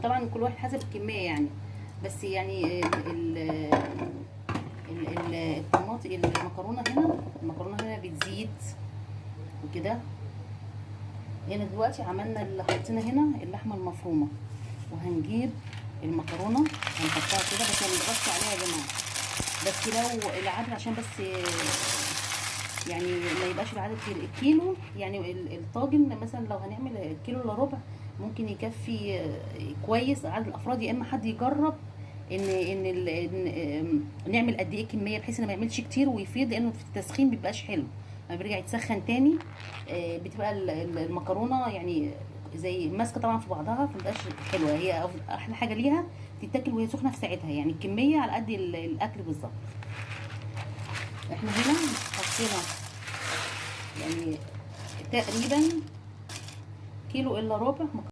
طبعا كل واحد حسب الكميه يعني، بس يعني الطماطم المكرونه هنا بتزيد وكده. هنا دلوقتي عملنا اللي حطينا هنا اللحمه المفرومه، وهنجيب المكرونه هنحطها كده، بس ما نضغطش عليها يا جماعه. بس لو العدد عشان بس يعني ما يبقاش العدد الكيلو، يعني الطاجن مثلا لو هنعمل كيلو الا ربع ممكن يكفي كويس عدد الافراد. يا اما حد يجرب إن نعمل قد ايه كميه، بحيث ان ما يعملش كتير ويفيض، لانه في التسخين بيبقاش حلو لما بيرجع يتسخن تاني. بتبقى المكرونه يعني زي ماسكه طبعا في بعضها، فمبقاش حلوه. هي احلى حاجه ليها تتاكل وهي سخنه في ساعتها، يعني الكميه على قد الاكل بالظبط. احنا هنا حطينا يعني تقريبا كيلو الا ربع